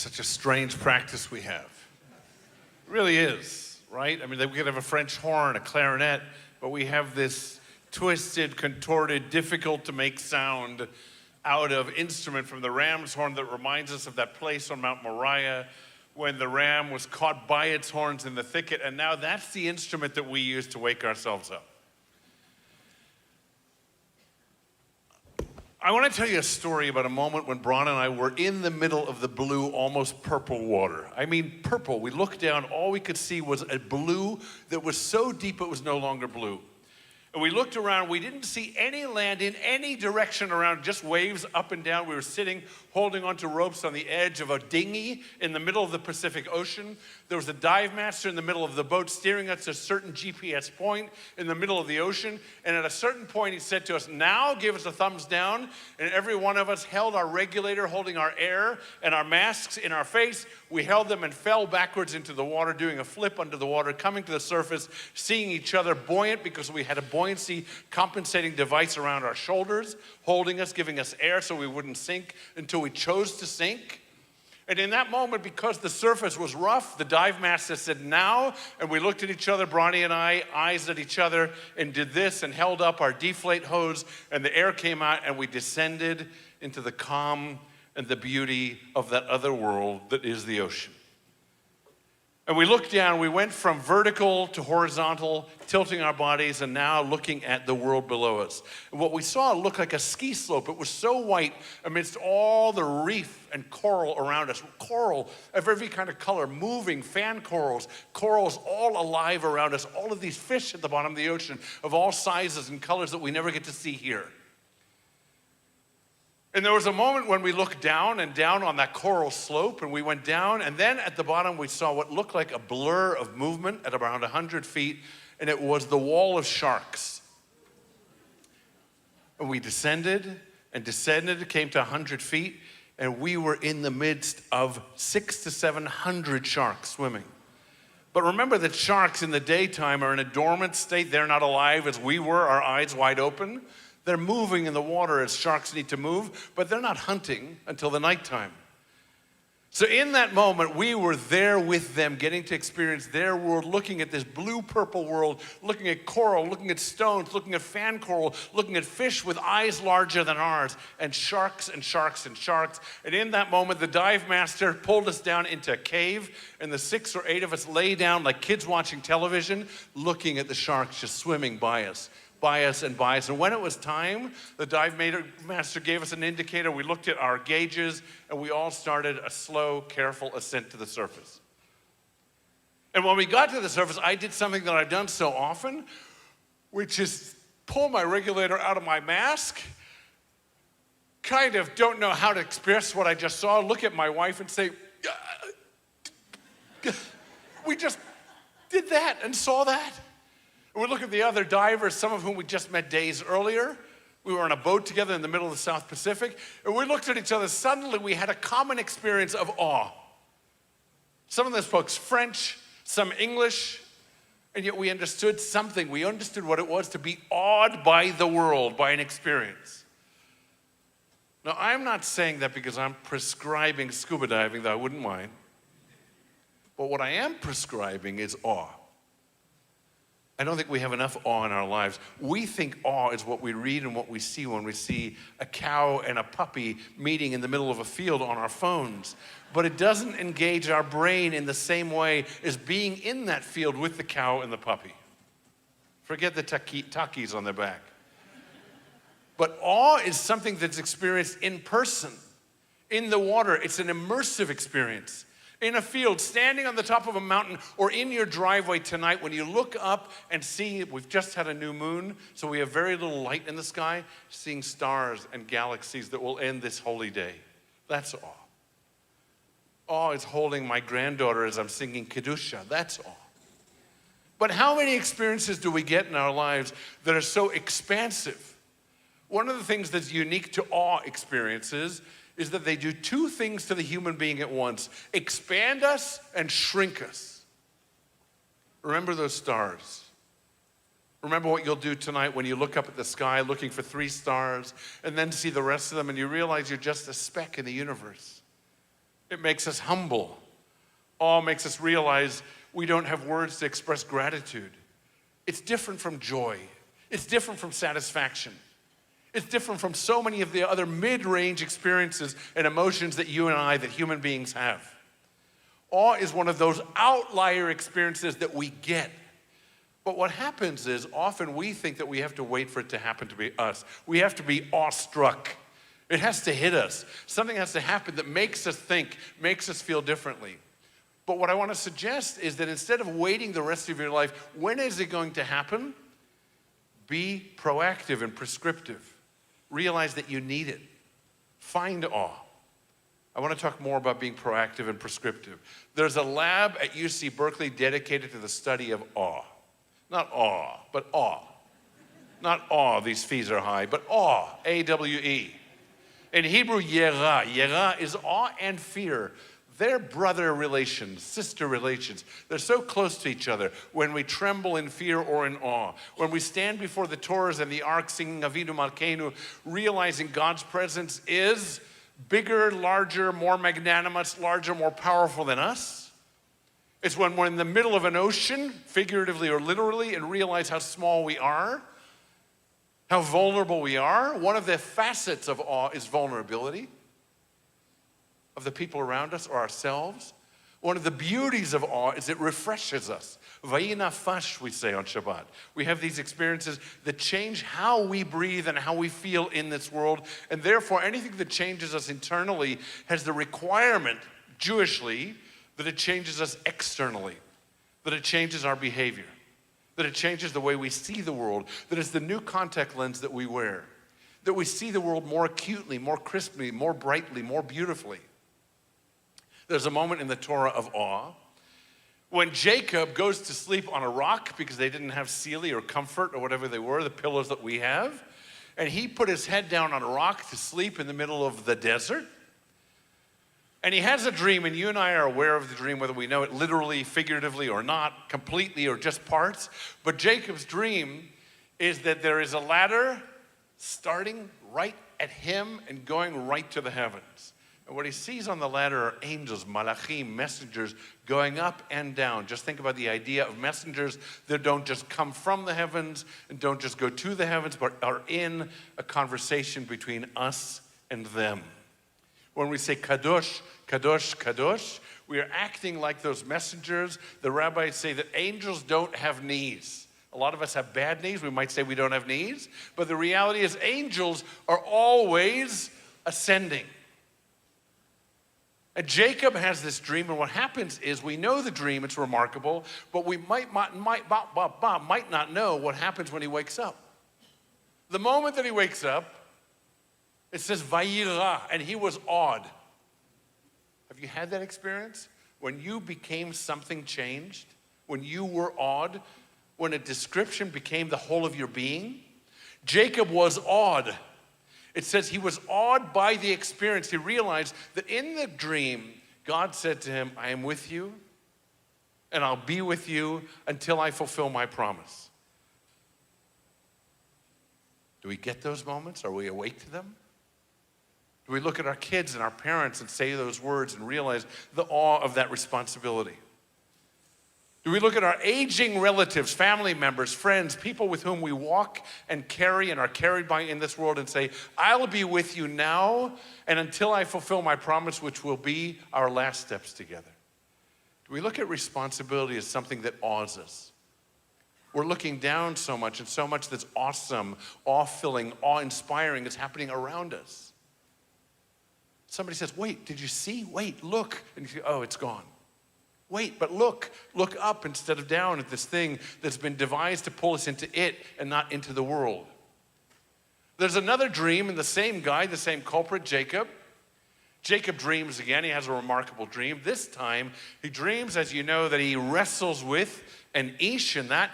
Such a strange practice we have. It really is, right? I mean, we could have a French horn, a clarinet, but we have this twisted, contorted, difficult to make sound out of instrument from the ram's horn that reminds us of that place on Mount Moriah when the ram was caught by its horns in the thicket, and now that's the instrument that we use to wake ourselves up. I want to tell you a story about a moment when Bron and I were in the middle of the blue, almost purple water. I mean, purple. We looked down, all we could see was a blue that was so deep it was no longer blue. And we looked around, we didn't see any land in any direction around, just waves up and down. We were sitting, holding onto ropes on the edge of a dinghy in the middle of the Pacific Ocean. There was a dive master in the middle of the boat steering us to a certain GPS point in the middle of the ocean. And at a certain point, he said to us, now give us a thumbs down. And every one of us held our regulator, holding our air and our masks in our face. We held them and fell backwards into the water, doing a flip under the water, coming to the surface, seeing each other buoyant because we had a buoyancy compensating device around our shoulders, holding us, giving us air so we wouldn't sink until we chose to sink. And in that moment, because the surface was rough, the dive master said, now, and we looked at each other, Bronny and I, eyes at each other, and did this and held up our deflate hose, and the air came out, and we descended into the calm and the beauty of that other world that is the ocean. And we looked down, we went from vertical to horizontal, tilting our bodies, and now looking at the world below us. And what we saw looked like a ski slope. It was so white amidst all the reef and coral around us. Coral of every kind of color, moving, fan corals, corals all alive around us, all of these fish at the bottom of the ocean of all sizes and colors that we never get to see here. And there was a moment when we looked down and down on that coral slope, and we went down, and then at the bottom we saw what looked like a blur of movement at around 100 feet, and it was the wall of sharks. And we descended and descended, came to 100 feet, and we were in the midst of 600 to 700 sharks swimming. But remember that sharks in the daytime are in a dormant state. They're not alive as we were, our eyes wide open. They're moving in the water as sharks need to move, but they're not hunting until the nighttime. So in that moment, we were there with them, getting to experience their world, looking at this blue-purple world, looking at coral, looking at stones, looking at fan coral, looking at fish with eyes larger than ours, and sharks and sharks and sharks. And in that moment, the dive master pulled us down into a cave, and the 6 or 8 of us lay down like kids watching television, looking at the sharks just swimming by us. And when it was time, the dive master gave us an indicator. We looked at our gauges, and we all started a slow, careful ascent to the surface. And when we got to the surface, I did something that I've done so often, which is pull my regulator out of my mask, kind of don't know how to express what I just saw, look at my wife and say, we just did that and saw that. And we look at the other divers, some of whom we just met days earlier. We were on a boat together in the middle of the South Pacific, and we looked at each other. Suddenly, we had a common experience of awe. Some of them spoke French, some English, and yet we understood something. We understood what it was to be awed by the world, by an experience. Now, I'm not saying that because I'm prescribing scuba diving, though I wouldn't mind. But what I am prescribing is awe. I don't think we have enough awe in our lives. We think awe is what we read and what we see when we see a cow and a puppy meeting in the middle of a field on our phones. But it doesn't engage our brain in the same way as being in that field with the cow and the puppy. Forget the takis on their back. But awe is something that's experienced in person, in the water. It's an immersive experience. In a field, standing on the top of a mountain, or in your driveway tonight, when you look up and see, we've just had a new moon, so we have very little light in the sky, seeing stars and galaxies that will end this holy day. That's awe. Awe is holding my granddaughter as I'm singing Kedusha. That's awe. But how many experiences do we get in our lives that are so expansive? One of the things that's unique to awe experiences is that they do 2 things to the human being at once: expand us and shrink us. Remember those stars. Remember what you'll do tonight when you look up at the sky looking for 3 stars and then see the rest of them and you realize you're just a speck in the universe. It makes us humble. Awe makes us realize we don't have words to express gratitude. It's different from joy. It's different from satisfaction. It's different from so many of the other mid-range experiences and emotions that you and I, that human beings have. Awe is one of those outlier experiences that we get. But what happens is often we think that we have to wait for it to happen to be us. We have to be awestruck. It has to hit us. Something has to happen that makes us think, makes us feel differently. But what I want to suggest is that instead of waiting the rest of your life, when is it going to happen? Be proactive and prescriptive. Realize that you need it. Find awe. I want to talk more about being proactive and prescriptive. There's a lab at UC Berkeley dedicated to the study of awe. Not awe, but awe. Not awe, these fees are high, but awe, A-W-E. In Hebrew, yera. Yera is awe and fear. They're brother relations, sister relations. They're so close to each other. When we tremble in fear or in awe, when we stand before the Torahs and the Ark singing Avinu Malkeinu, realizing God's presence is bigger, larger, more magnanimous, larger, more powerful than us. It's when we're in the middle of an ocean, figuratively or literally, and realize how small we are, how vulnerable we are. One of the facets of awe is vulnerability of the people around us or ourselves. One of the beauties of awe is it refreshes us. Vayinafash, we say on Shabbat. We have these experiences that change how we breathe and how we feel in this world, and therefore anything that changes us internally has the requirement, Jewishly, that it changes us externally, that it changes our behavior, that it changes the way we see the world, that it's the new contact lens that we wear, that we see the world more acutely, more crisply, more brightly, more beautifully. There's a moment in the Torah of awe when Jacob goes to sleep on a rock because they didn't have Sealy or Comfort or whatever they were, the pillows that we have, and he put his head down on a rock to sleep in the middle of the desert. And he has a dream, and you and I are aware of the dream, whether we know it literally, figuratively, or not, completely, or just parts. But Jacob's dream is that there is a ladder starting right at him and going right to the heavens. And what he sees on the ladder are angels, malachim, messengers, going up and down. Just think about the idea of messengers that don't just come from the heavens and don't just go to the heavens, but are in a conversation between us and them. When we say kadosh, kadosh, kadosh, we are acting like those messengers. The rabbis say that angels don't have knees. A lot of us have bad knees. We might say we don't have knees. But the reality is angels are always ascending. And Jacob has this dream, and what happens is we know the dream, it's remarkable, but we might not know what happens when he wakes up. The moment that he wakes up, it says, Vayira, and he was awed. Have you had that experience? When you became something changed? When you were awed? When a description became the whole of your being? Jacob was awed. It says he was awed by the experience. He realized that in the dream, God said to him, I am with you, and I'll be with you until I fulfill my promise. Do we get those moments? Are we awake to them? Do we look at our kids and our parents and say those words and realize the awe of that responsibility? Do we look at our aging relatives, family members, friends, people with whom we walk and carry and are carried by in this world and say, I'll be with you now and until I fulfill my promise, which will be our last steps together? Do we look at responsibility as something that awes us? We're looking down so much, and so much that's awesome, awe-filling, awe-inspiring is happening around us. Somebody says, wait, did you see? Wait, look. And you say, oh, it's gone. Wait, but look up instead of down at this thing that's been devised to pull us into it and not into the world. There's another dream in the same guy, the same culprit, Jacob. Jacob dreams again. He has a remarkable dream. This time, he dreams, as you know, that he wrestles with an ish in that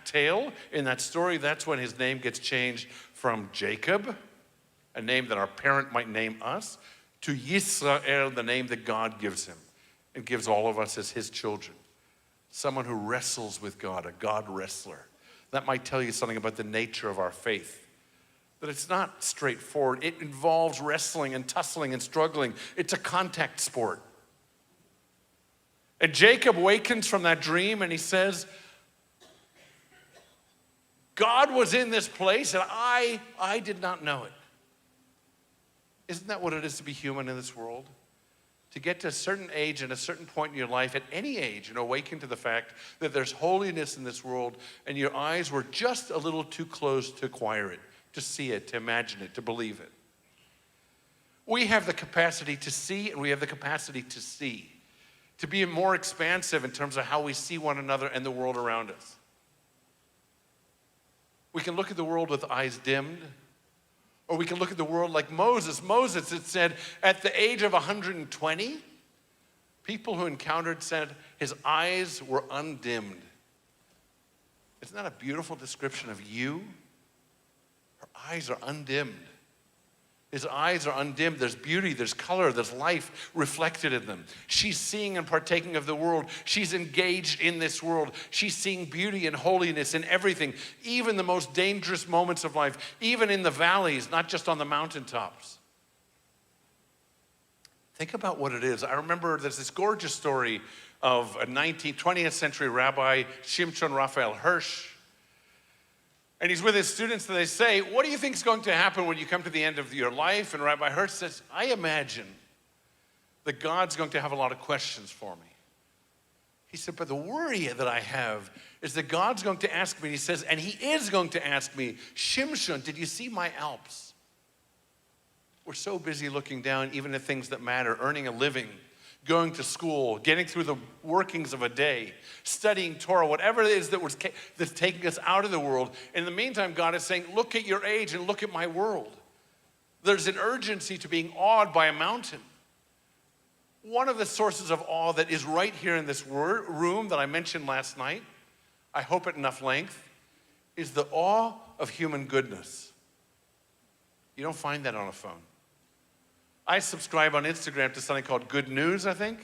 tale, in that story. That's when his name gets changed from Jacob, a name that our parent might name us, to Yisrael, the name that God gives him and gives all of us as his children. Someone who wrestles with God, a God wrestler. That might tell you something about the nature of our faith. That it's not straightforward. It involves wrestling and tussling and struggling. It's a contact sport. And Jacob wakens from that dream and he says, God was in this place and I did not know it. Isn't that what it is to be human in this world? To get to a certain age and a certain point in your life, at any age, and awaken to the fact that there's holiness in this world and your eyes were just a little too closed to acquire it, to see it, to imagine it, to believe it. We have the capacity to see and we have the capacity to see, to be more expansive in terms of how we see one another and the world around us. We can look at the world with eyes dimmed, or we can look at the world like Moses. Moses, it said, at the age of 120, people who encountered said his eyes were undimmed. Isn't that a beautiful description of you? Her eyes are undimmed. His eyes are undimmed. There's beauty, there's color, there's life reflected in them. She's seeing and partaking of the world. She's engaged in this world. She's seeing beauty and holiness in everything, even the most dangerous moments of life, even in the valleys, not just on the mountaintops. Think about what it is. I remember there's this gorgeous story of a 20th century rabbi, Shimshon Raphael Hirsch. And he's with his students and they say, what do you think is going to happen when you come to the end of your life? And Rabbi Hirsch says, I imagine that God's going to have a lot of questions for me. He said, but the worry that I have is that God's going to ask me, he says, and he is going to ask me, Shimshon, did you see my Alps? We're so busy looking down even at things that matter, earning a living, going to school, getting through the workings of a day, studying Torah, whatever it is that's taking us out of the world. In the meantime, God is saying, look at your age and look at my world. There's an urgency to being awed by a mountain. One of the sources of awe that is right here in this room that I mentioned last night, I hope at enough length, is the awe of human goodness. You don't find that on a phone. I subscribe on Instagram to something called Good News, I think.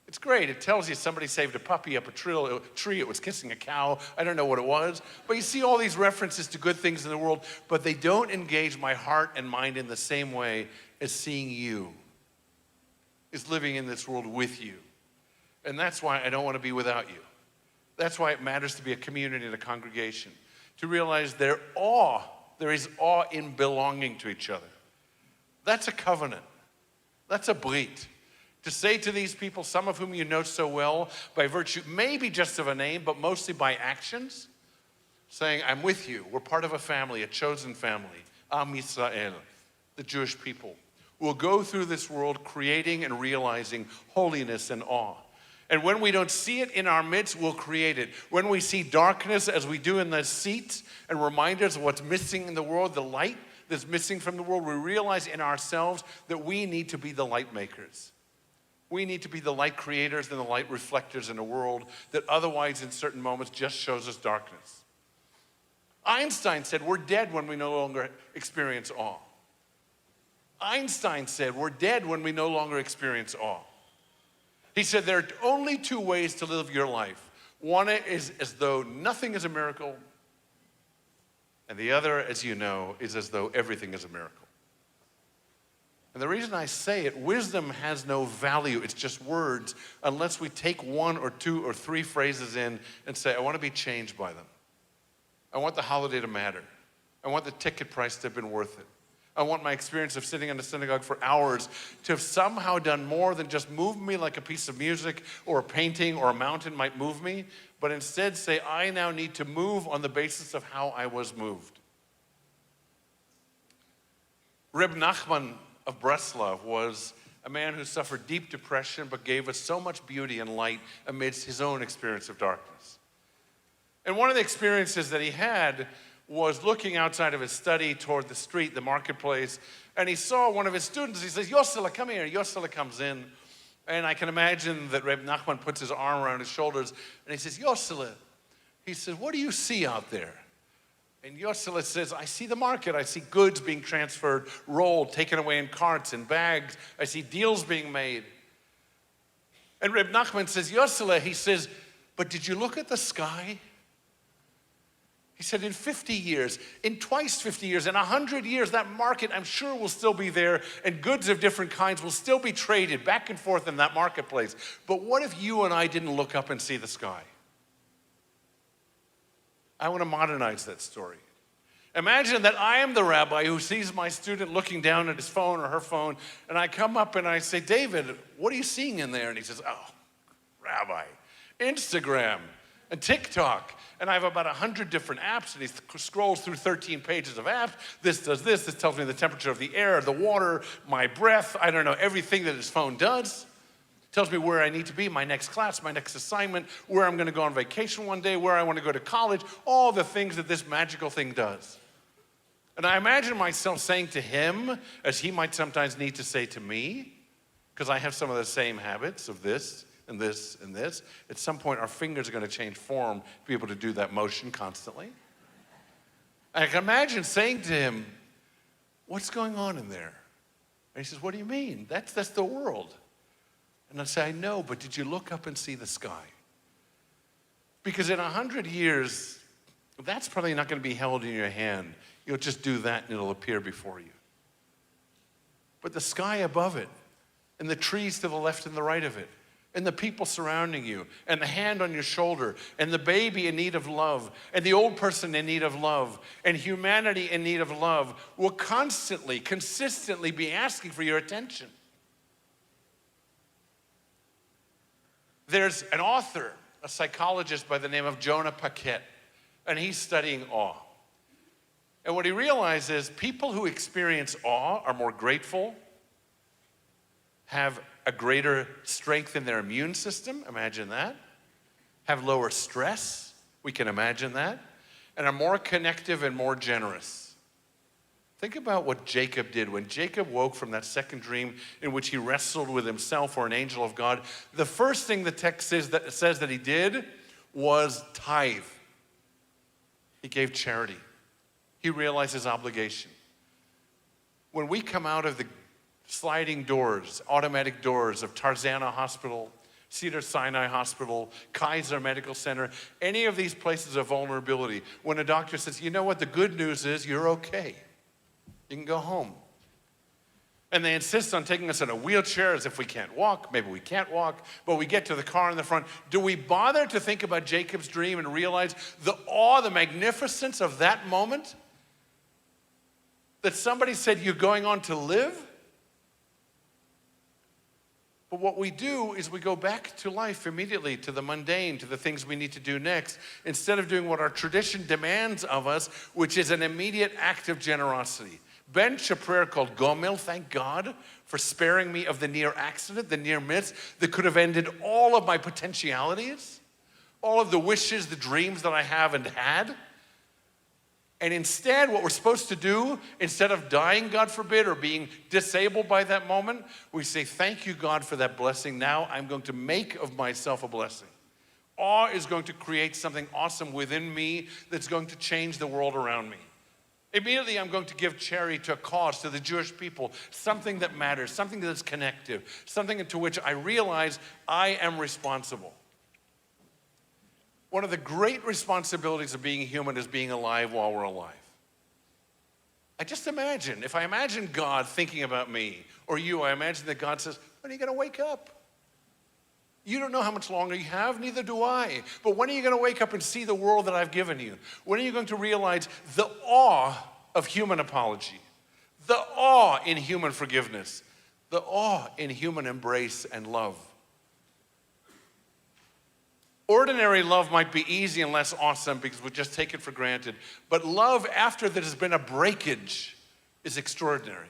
It's great. It tells you somebody saved a puppy up a tree. It was kissing a cow. I don't know what it was. But you see all these references to good things in the world, but they don't engage my heart and mind in the same way as seeing you, is living in this world with you. And that's why I don't want to be without you. That's why it matters to be a community and a congregation, to realize there is awe in belonging to each other. That's a covenant. That's a brit. To say to these people, some of whom you know so well, by virtue maybe just of a name, but mostly by actions, saying, I'm with you. We're part of a family, a chosen family, Am Yisrael, the Jewish people. We'll go through this world creating and realizing holiness and awe. And when we don't see it in our midst, we'll create it. When we see darkness, as we do in the seats, and remind us of what's missing in the world, the light that's missing from the world, we realize in ourselves that we need to be the light makers. We need to be the light creators and the light reflectors in a world that otherwise in certain moments just shows us darkness. Einstein said we're dead when we no longer experience awe. Einstein said we're dead when we no longer experience awe. He said there are only two ways to live your life. One is as though nothing is a miracle, and the other, as you know, is as though everything is a miracle. And the reason I say it, wisdom has no value. It's just words, unless we take one or two or three phrases in and say, I want to be changed by them. I want the holiday to matter. I want the ticket price to have been worth it. I want my experience of sitting in the synagogue for hours to have somehow done more than just move me like a piece of music or a painting or a mountain might move me, but instead say, I now need to move on the basis of how I was moved. Reb Nachman of Breslov was a man who suffered deep depression but gave us so much beauty and light amidst his own experience of darkness. And one of the experiences that he had was looking outside of his study toward the street, the marketplace, and he saw one of his students. He says, Yosela, come here. Yosela comes in, and I can imagine that Reb Nachman puts his arm around his shoulders, and he says, Yosela, he says, what do you see out there? And Yosela says, I see the market. I see goods being transferred, rolled, taken away in carts and bags. I see deals being made. And Reb Nachman says, Yosela, he says, but did you look at the sky? He said, in 50 years, in twice 50 years, in 100 years, that market, I'm sure, will still be there, and goods of different kinds will still be traded back and forth in that marketplace. But what if you and I didn't look up and see the sky? I want to modernize that story. Imagine that I am the rabbi who sees my student looking down at his phone or her phone, and I come up and I say, David, what are you seeing in there? And he says, oh, Rabbi, Instagram and TikTok. And I have about 100 different apps, and he scrolls through 13 pages of apps. This does this tells me the temperature of the air, the water, my breath, I don't know, everything that his phone does. Tells me where I need to be, my next class, my next assignment, where I'm gonna go on vacation one day, where I wanna go to college, all the things that this magical thing does. And I imagine myself saying to him, as he might sometimes need to say to me, because I have some of the same habits of this and this and this, at some point our fingers are gonna change form to be able to do that motion constantly. And I can imagine saying to him, what's going on in there? And he says, what do you mean? That's the world. And I say, I know, but did you look up and see the sky? Because in 100 years, that's probably not gonna be held in your hand. You'll just do that and it'll appear before you. But the sky above it, and the trees to the left and the right of it, and the people surrounding you, and the hand on your shoulder, and the baby in need of love, and the old person in need of love, and humanity in need of love will constantly, consistently be asking for your attention. There's an author, a psychologist by the name of Jonah Paquette, and he's studying awe. And what he realizes, people who experience awe are more grateful, have a greater strength in their immune system, imagine that, have lower stress, we can imagine that, and are more connective and more generous. Think about what Jacob did. When Jacob woke from that second dream in which he wrestled with himself or an angel of God, the first thing the text says that he did was tithe. He gave charity. He realized his obligation. When we come out of the sliding doors, automatic doors of Tarzana Hospital, Cedar Sinai Hospital, Kaiser Medical Center, any of these places of vulnerability, when a doctor says, you know what, the good news is you're okay. You can go home. And they insist on taking us in a wheelchair as if we can't walk. Maybe we can't walk, but we get to the car in the front. Do we bother to think about Jacob's dream and realize the awe, the magnificence of that moment? That somebody said, you're going on to live? But what we do is we go back to life immediately, to the mundane, to the things we need to do next, instead of doing what our tradition demands of us, which is an immediate act of generosity. Bench a prayer called Gomel, thank God for sparing me of the near accident, the near miss that could have ended all of my potentialities, all of the wishes, the dreams that I have and had. And instead, what we're supposed to do, instead of dying, God forbid, or being disabled by that moment, we say, thank you, God, for that blessing. Now I'm going to make of myself a blessing. Awe is going to create something awesome within me that's going to change the world around me. Immediately, I'm going to give charity to a cause, to the Jewish people, something that matters, something that's connective, something into which I realize I am responsible. One of the great responsibilities of being human is being alive while we're alive. I just imagine, if I imagine God thinking about me, or you, I imagine that God says, when are you gonna wake up? You don't know how much longer you have, neither do I. But when are you gonna wake up and see the world that I've given you? When are you going to realize the awe of human apology, the awe in human forgiveness, the awe in human embrace and love? Ordinary love might be easy and less awesome because we just take it for granted. But love after there has been a breakage is extraordinary.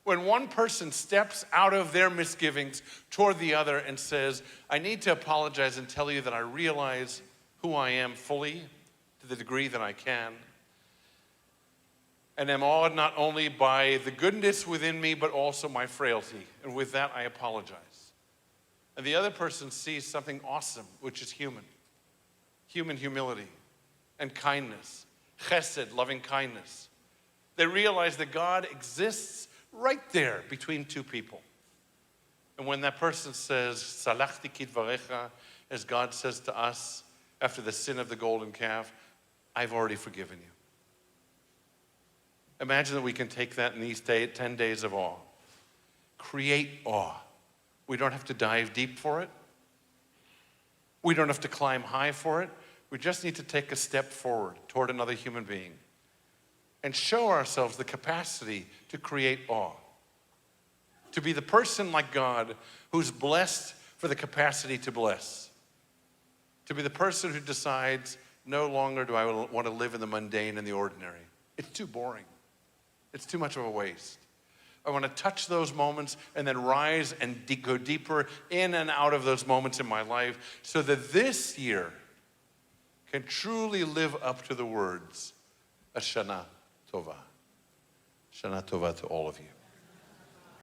When one person steps out of their misgivings toward the other and says, I need to apologize and tell you that I realize who I am fully to the degree that I can, and am awed not only by the goodness within me, but also my frailty. And with that, I apologize. And the other person sees something awesome, which is human humility and kindness, chesed, loving kindness. They realize that God exists right there between two people. And when that person says, Salachti kidvarecha, as God says to us after the sin of the golden calf, I've already forgiven you. Imagine that we can take that in these 10 days of awe. Create awe. We don't have to dive deep for it. We don't have to climb high for it. We just need to take a step forward toward another human being and show ourselves the capacity to create awe. To be the person like God who's blessed for the capacity to bless. To be the person who decides, no longer do I want to live in the mundane and the ordinary. It's too boring. It's too much of a waste. I want to touch those moments and then rise and go deeper in and out of those moments in my life so that this year can truly live up to the words, Hashanah Tova. Shana Tova to all of you.